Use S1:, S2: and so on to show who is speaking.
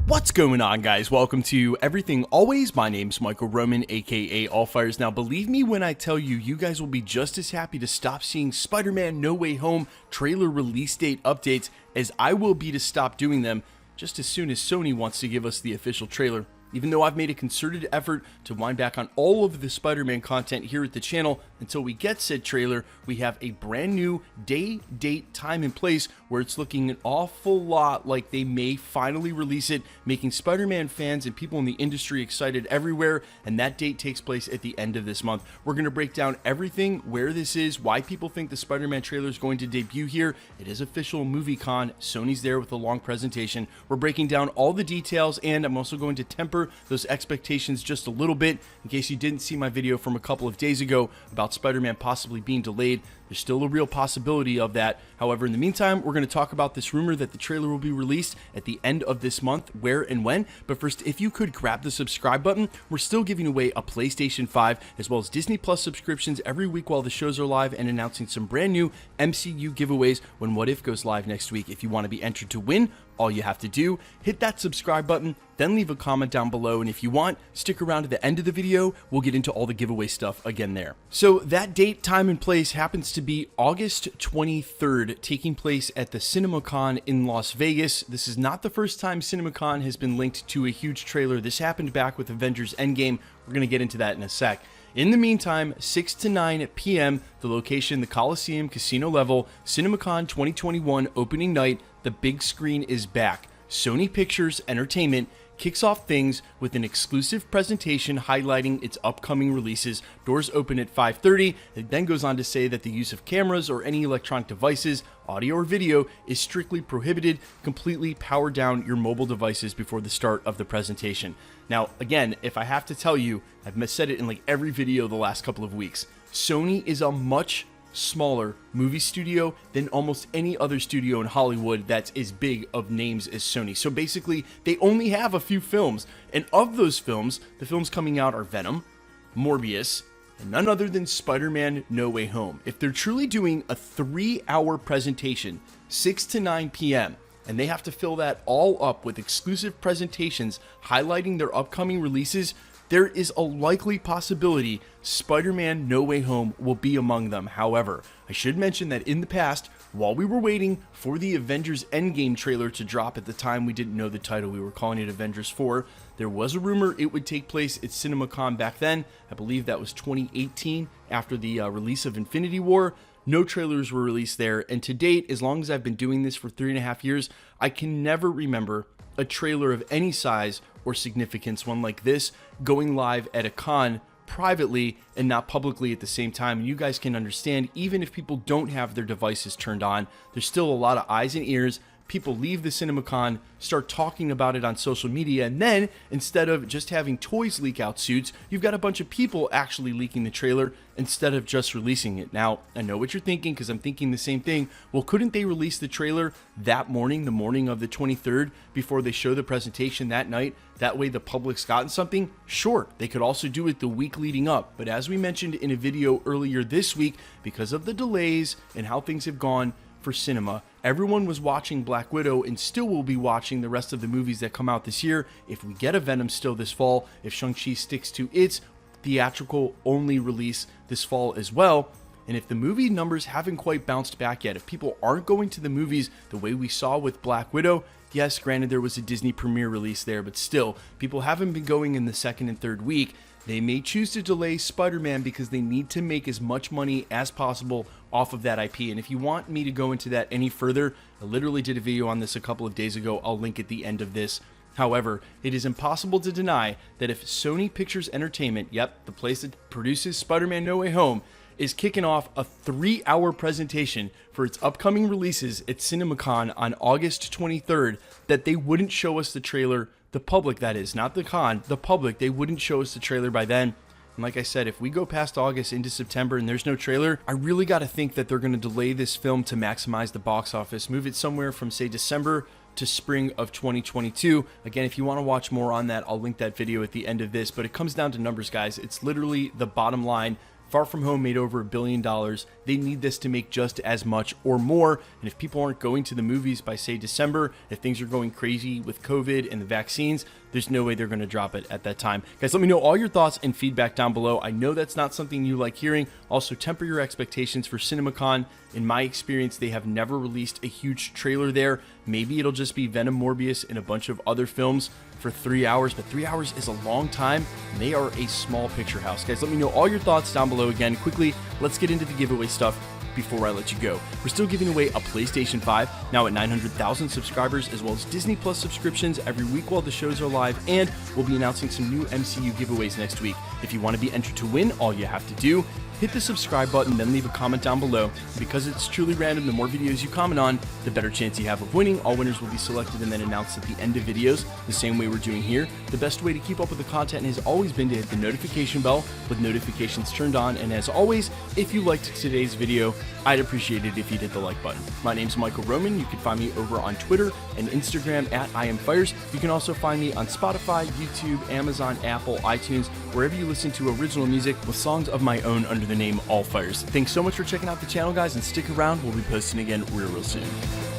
S1: What's going on, guys? Welcome to Everything Always. My name's Michael Roman, aka Allfires. Now, believe me when I tell you, you guys will be just as happy to stop seeing Spider-Man No Way Home trailer release date updates as I will be to stop doing them just as soon as Sony wants to give us the official trailer. Even though I've made a concerted effort to wind back on all of the Spider-Man content here at the channel until we get said trailer, we have a brand new day, date, time, and place where it's looking an awful lot like they may finally release it, making Spider-Man fans and people in the industry excited everywhere, and that date takes place at the end of this month. We're going to break down everything, where this is, why people think the Spider-Man trailer is going to debut here. It is official MovieCon. Sony's there with a long presentation. We're breaking down all the details, and I'm also going to temper those expectations just a little bit in case you didn't see my video from a couple of days ago about Spider-Man possibly being delayed. There's still a real possibility of that. However, in the meantime, we're going to talk about this rumor that the trailer will be released at the end of this month, where and when. But first, if you could grab the subscribe button, we're still giving away a PlayStation 5 as well as Disney Plus subscriptions every week while the shows are live, and announcing some brand new MCU giveaways when What If goes live next week. If you want to be entered to win, all you have to do, hit that subscribe button, then leave a comment down below, and if you want, stick around to the end of the video. We'll get into all the giveaway stuff again there. So that date, time, and place happens to be August 23rd, taking place at the Cinemacon in Las Vegas. This is not the first time Cinemacon has been linked to a huge trailer. This happened back with Avengers Endgame. We're going to get into that in a sec. In the meantime, 6 to 9 p.m., the location, the Coliseum Casino level, Cinemacon 2021 opening night, the big screen is back. Sony Pictures Entertainment kicks off things with an exclusive presentation highlighting its upcoming releases. Doors open at 5:30. It then goes on to say that the use of cameras or any electronic devices, audio or video, is strictly prohibited. Completely power down your mobile devices before the start of the presentation. Now, again, if I have to tell you, I've said it in like every video the last couple of weeks, Sony is a much smaller movie studio than almost any other studio in Hollywood that's as big of names as Sony. So basically, they only have a few films, and of those films, the films coming out are Venom, Morbius, and none other than Spider-Man No Way Home. If they're truly doing a 3-hour presentation, 6 to 9 p.m., and they have to fill that all up with exclusive presentations highlighting their upcoming releases, there is a likely possibility Spider-Man No Way Home will be among them. However, I should mention that in the past, while we were waiting for the Avengers Endgame trailer to drop, at the time we didn't know the title, we were calling it Avengers 4, there was a rumor it would take place at Cinemacon back then. I believe that was 2018 after the release of Infinity War. No trailers were released there, and to date, as long as I've been doing this for 3.5 years, I can never remember a trailer of any size or significance, one like this, going live at a con privately and not publicly at the same time. And you guys can understand, even if people don't have their devices turned on, there's still a lot of eyes and ears. People leave the Cinemacon, start talking about it on social media, and then instead of just having toys leak out suits, you've got a bunch of people actually leaking the trailer instead of just releasing it. Now, I know what you're thinking, because I'm thinking the same thing. Well, couldn't they release the trailer that morning, the morning of the 23rd, before they show the presentation that night? That way the public's gotten something? Sure, they could also do it the week leading up. But as we mentioned in a video earlier this week, because of the delays and how things have gone for cinema, everyone was watching Black Widow and still will be watching the rest of the movies that come out this year. If we get a Venom still this fall, if Shang-Chi sticks to its theatrical only release this fall as well, and if the movie numbers haven't quite bounced back yet, if people aren't going to the movies the way we saw with Black Widow, yes, granted there was a Disney premiere release there, but still, people haven't been going in the second and third week. They may choose to delay Spider-Man because they need to make as much money as possible off of that IP. And if you want me to go into that any further, I literally did a video on this a couple of days ago. I'll link at the end of this. However, it is impossible to deny that if Sony Pictures Entertainment, yep, the place that produces Spider-Man No Way Home, is kicking off a 3-hour presentation for its upcoming releases at Cinemacon on August 23rd, that they wouldn't show us the trailer. The public, that is, not the con, the public, they wouldn't show us the trailer by then. And like I said, if we go past August into September and there's no trailer, I really got to think that they're going to delay this film to maximize the box office, move it somewhere from, say, December to spring of 2022. Again, if you want to watch more on that, I'll link that video at the end of this, but it comes down to numbers, guys. It's literally the bottom line. Far From Home made over $1 billion. They need this to make just as much or more. And if people aren't going to the movies by, say, December, if things are going crazy with COVID and the vaccines, there's no way they're going to drop it at that time. Guys, let me know all your thoughts and feedback down below. I know that's not something you like hearing. Also, temper your expectations for Cinemacon. In my experience, they have never released a huge trailer there. Maybe it'll just be Venom, Morbius, and a bunch of other films for 3 hours, but 3 hours is a long time, and they are a small picture house. Guys, let me know all your thoughts down below. Again, quickly, let's get into the giveaway stuff before I let you go. We're still giving away a PlayStation 5, now at 900,000 subscribers, as well as Disney Plus subscriptions every week while the shows are live, and we'll be announcing some new MCU giveaways next week. If you want to be entered to win, all you have to do, hit the subscribe button, then leave a comment down below. Because it's truly random, the more videos you comment on, the better chance you have of winning. All winners will be selected and then announced at the end of videos, the same way we're doing here. The best way to keep up with the content has always been to hit the notification bell with notifications turned on. And as always, if you liked today's video, I'd appreciate it if you'd hit the like button. My name's Michael Roman. You can find me over on Twitter and Instagram at IamFires. You can also find me on Spotify, YouTube, Amazon, Apple, iTunes, wherever you listen to original music with songs of my own under the name All Fires. Thanks so much for checking out the channel, guys, and stick around. We'll be posting again real soon.